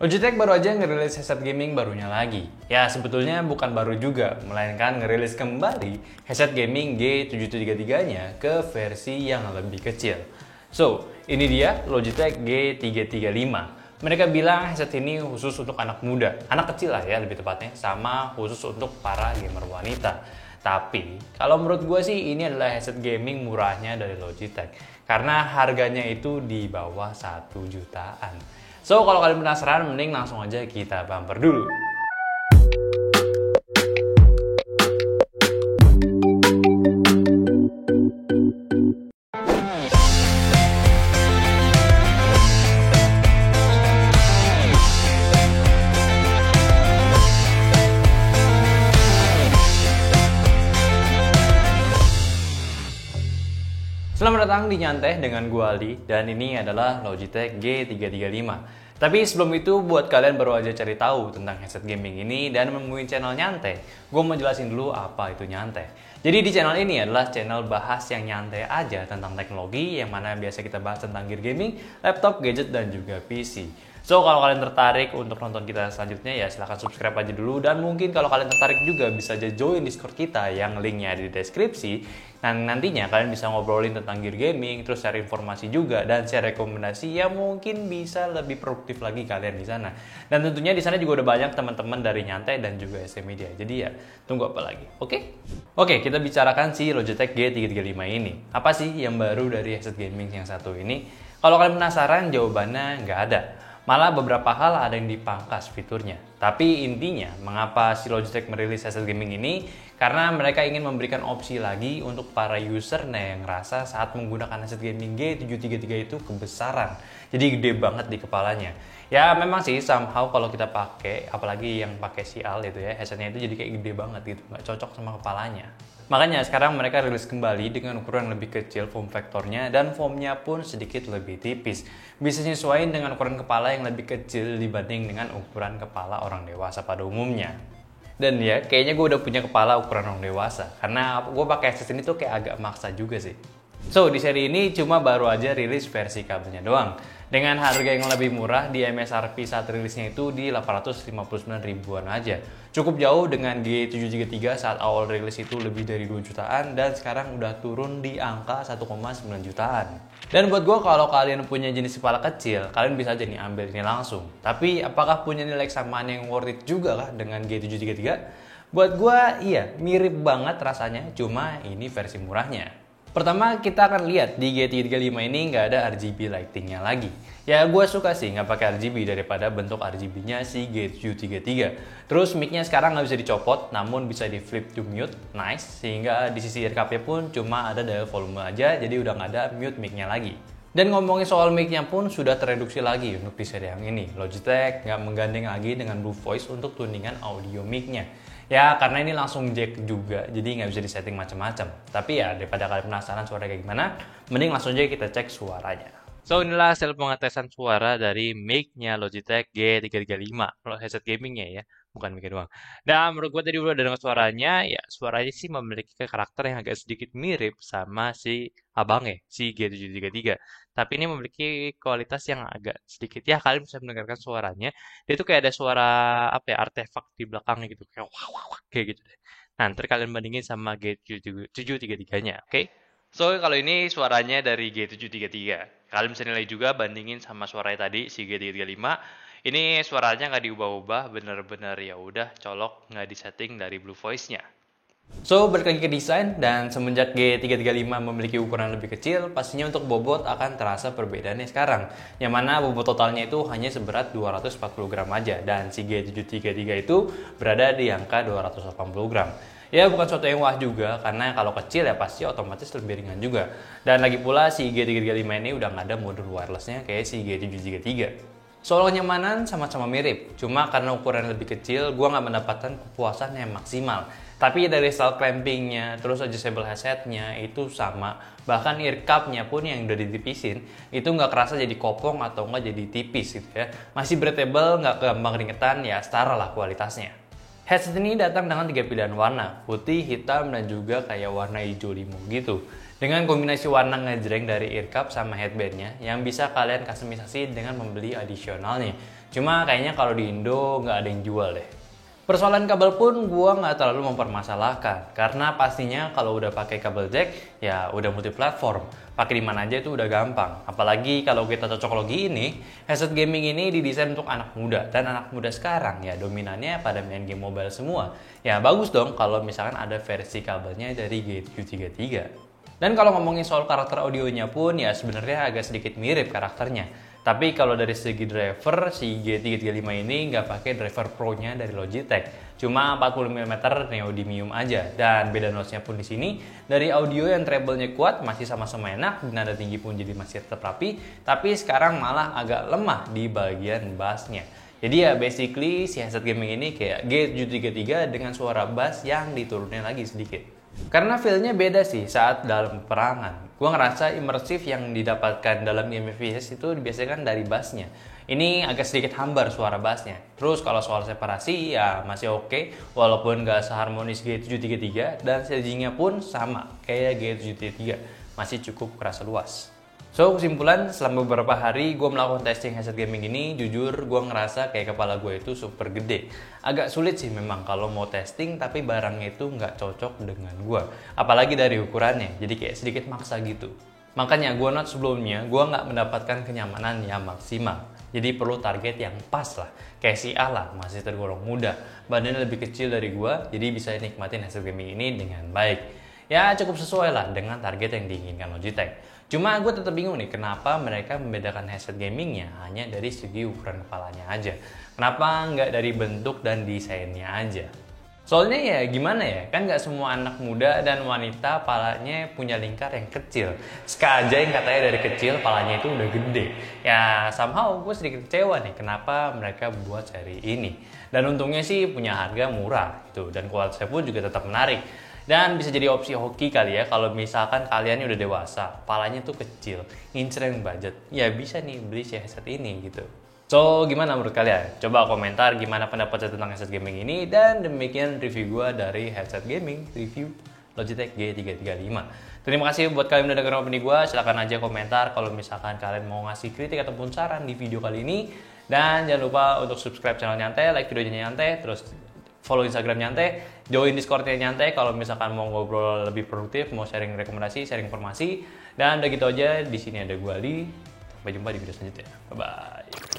Logitech baru aja ngerilis headset gaming barunya lagi. Ya, sebetulnya bukan baru juga, melainkan ngerilis kembali headset gaming G733-nya ke versi yang lebih kecil. So, ini dia Logitech G335. Mereka bilang headset ini khusus untuk anak muda, anak kecil lah ya lebih tepatnya, sama khusus untuk para gamer wanita. Tapi, kalau menurut gue sih ini adalah headset gaming murahnya dari Logitech. Karena harganya itu di bawah 1 jutaan. So, kalau kalian penasaran, mending langsung aja kita bumper dulu. Selamat datang di Nyantai dengan gua Ali, dan ini adalah Logitech G335. Tapi sebelum itu, buat kalian baru aja cari tahu tentang headset gaming ini dan menemuin channel Nyantai, gue mau jelasin dulu apa itu Nyantai. Jadi di channel ini adalah channel bahas yang nyantai aja tentang teknologi, yang mana biasa kita bahas tentang gear gaming, laptop, gadget, dan juga PC. So, kalau kalian tertarik untuk nonton kita selanjutnya, ya silahkan subscribe aja dulu. Dan mungkin kalau kalian tertarik juga bisa aja join Discord kita yang linknya ada di deskripsi. Dan nantinya kalian bisa ngobrolin tentang gear gaming, terus share informasi juga, dan share rekomendasi yang mungkin bisa lebih produktif lagi kalian di sana. Dan tentunya di sana juga udah banyak teman-teman dari Nyantai dan juga SM Media. Jadi ya, tunggu apa lagi, oke? Oke, kita bicarakan si Logitech G335 ini. Apa sih yang baru dari headset gaming yang satu ini? Kalau kalian penasaran, jawabannya nggak ada. Malah beberapa hal ada yang dipangkas fiturnya. Tapi intinya, mengapa si Logitech merilis headset gaming ini? Karena mereka ingin memberikan opsi lagi untuk para user yang ngerasa saat menggunakan headset gaming G733 itu kebesaran. Jadi gede banget di kepalanya. Ya memang sih somehow kalau kita pakai, apalagi yang pakai sial itu ya, headsetnya itu jadi kayak gede banget gitu, nggak cocok sama kepalanya. Makanya sekarang mereka rilis kembali dengan ukuran lebih kecil form factornya, dan foamnya pun sedikit lebih tipis. Bisa nyesuaiin dengan ukuran kepala yang lebih kecil dibanding dengan ukuran kepala orang dewasa pada umumnya. Dan ya, kayaknya gue udah punya kepala ukuran orang dewasa, karena gue pakai headset ini tuh kayak agak maksa juga sih. So, di seri ini cuma baru aja rilis versi kabelnya doang. Dengan harga yang lebih murah, di MSRP saat rilisnya itu di 859 ribuan aja. Cukup jauh dengan G733 saat awal rilis itu lebih dari 2 jutaan, dan sekarang udah turun di angka 1,9 jutaan. Dan buat gue, kalau kalian punya jenis kepala kecil, kalian bisa aja nih ambil ini langsung. Tapi apakah punya nilai kesamaan yang worth it juga kah dengan G733? Buat gue, iya, mirip banget rasanya, cuma ini versi murahnya. Pertama, kita akan lihat di G335 ini nggak ada RGB lightingnya lagi. Ya, gue suka sih nggak pakai RGB daripada bentuk RGB-nya si G733. Terus mic-nya sekarang nggak bisa dicopot, namun bisa di flip to mute, nice. Sehingga di sisi earcup-nya pun cuma ada dial volume aja, jadi udah nggak ada mute mic-nya lagi. Dan ngomongin soal mic-nya pun sudah tereduksi lagi untuk di seri yang ini. Logitech nggak menggandeng lagi dengan Blue Voice untuk tuningan audio mic-nya. Ya, karena ini langsung jack juga, jadi nggak bisa disetting macam-macam. Tapi ya, daripada kalian penasaran suaranya kayak gimana, mending langsung aja kita cek suaranya. So, inilah hasil pengetesan suara dari mic-nya Logitech G335. Kalau headset gamingnya ya, bukan mic doang. Dan menurut gue tadi udah dengar suaranya, ya suaranya sih memiliki karakter yang agak sedikit mirip sama si abangnya, si G733. Tapi ini memiliki kualitas yang agak sedikit, ya kalian bisa mendengarkan suaranya. Dia tuh kayak ada suara apa ya, artefak di belakangnya gitu, kayak wah wah wah kayak gitu deh. Nah, ntar kalian bandingin sama G733-nya, oke? So, kalau ini suaranya dari G733. Kalian bisa nilai juga bandingin sama suaranya tadi si G335. Ini suaranya nggak diubah-ubah, bener-bener ya udah colok, nggak disetting dari Blue Voice-nya. So, balik lagi ke desain, dan semenjak G335 memiliki ukuran lebih kecil, pastinya untuk bobot akan terasa perbedaannya sekarang. Yang mana bobot totalnya itu hanya seberat 240 gram aja, dan si G733 itu berada di angka 280 gram. Ya, bukan suatu yang wah juga, karena kalau kecil ya pasti otomatis lebih ringan juga. Dan lagi pula si G335 ini udah nggak ada modul wirelessnya kayak si G733. Soal kenyamanan sama-sama mirip, cuma karena ukuran lebih kecil, gue nggak mendapatkan kepuasan yang maksimal. Tapi dari style clampingnya, terus adjustable headsetnya itu sama. Bahkan ear cup-nya pun yang udah ditipisin, itu nggak kerasa jadi kopong atau nggak jadi tipis gitu ya. Masih breathable, nggak gampang ringetan, ya setara lah kualitasnya. Headset ini datang dengan 3 pilihan warna, putih, hitam, dan juga kayak warna hijau limo gitu. Dengan kombinasi warna ngejreng dari ear cup sama headbandnya yang bisa kalian customisasi dengan membeli additionalnya. Cuma kayaknya kalau di Indo nggak ada yang jual deh. Persoalan kabel pun gua nggak terlalu mempermasalahkan, karena pastinya kalau udah pakai kabel jack ya udah multiplatform, pakai di mana aja itu udah gampang. Apalagi kalau kita cocok logi ini, headset gaming ini didesain untuk anak muda, dan anak muda sekarang ya dominannya pada main game mobile semua. Ya bagus dong kalau misalkan ada versi kabelnya dari G733. Dan kalau ngomongin soal karakter audionya pun ya sebenarnya agak sedikit mirip karakternya. Tapi kalau dari segi driver, si G335 ini nggak pakai driver Pro-nya dari Logitech. Cuma 40mm neodymium aja. Dan beda noise-nya pun di sini, dari audio yang treble-nya kuat masih sama-sama enak, nada tinggi pun jadi masih tetap rapi, tapi sekarang malah agak lemah di bagian bass-nya. Jadi ya basically si headset gaming ini kayak G733 dengan suara bass yang diturunin lagi sedikit. Karena feel-nya beda sih saat dalam peperangan. Gua ngerasa imersif yang didapatkan dalam game FPS itu dibiasakan dari bassnya. Ini agak sedikit hambar suara bassnya. Terus kalau soal separasi ya masih oke, walaupun gak seharmonis G733, dan stagingnya pun sama kayak G733, masih cukup kerasa luas. So, kesimpulan, selama beberapa hari gue melakukan testing headset gaming ini, jujur gue ngerasa kayak kepala gue itu super gede. Agak sulit sih memang kalau mau testing, tapi barangnya itu nggak cocok dengan gue. Apalagi dari ukurannya, jadi kayak sedikit maksa gitu. Makanya gue note sebelumnya, gue nggak mendapatkan kenyamanan yang maksimal. Jadi perlu target yang pas lah. Kayak si A lah, masih tergolong muda. Badannya lebih kecil dari gue, jadi bisa nikmatin headset gaming ini dengan baik. Ya cukup sesuai lah dengan target yang diinginkan Logitech. Cuma gue tetap bingung nih kenapa mereka membedakan headset gamingnya hanya dari segi ukuran kepalanya aja. Kenapa nggak dari bentuk dan desainnya aja? Soalnya ya gimana ya, kan nggak semua anak muda dan wanita palanya punya lingkar yang kecil. Ska aja yang katanya dari kecil palanya itu udah gede. Ya somehow gue sedikit kecewa nih kenapa mereka buat seri ini. Dan untungnya sih punya harga murah gitu, dan kualitasnya pun juga tetap menarik. Dan bisa jadi opsi hoki kali ya kalau misalkan kalian udah dewasa, palanya tuh kecil, ngincer yang budget, ya bisa nih beli si headset ini gitu. So, gimana menurut kalian? Coba komentar gimana pendapat saya tentang headset gaming ini, dan demikian review gue dari headset gaming review Logitech G335. Terima kasih buat kalian yang udah dengerin opini gue. Silahkan aja komentar kalau misalkan kalian mau ngasih kritik ataupun saran di video kali ini. Dan jangan lupa untuk subscribe channel Nyantai, like videonya Nyantai, terus follow Instagram Nyantai, join Discord-nya Nyantai kalau misalkan mau ngobrol lebih produktif, mau sharing rekomendasi, sharing informasi. Dan udah gitu aja, di sini ada gue Ali. Sampai jumpa di video selanjutnya. Bye bye.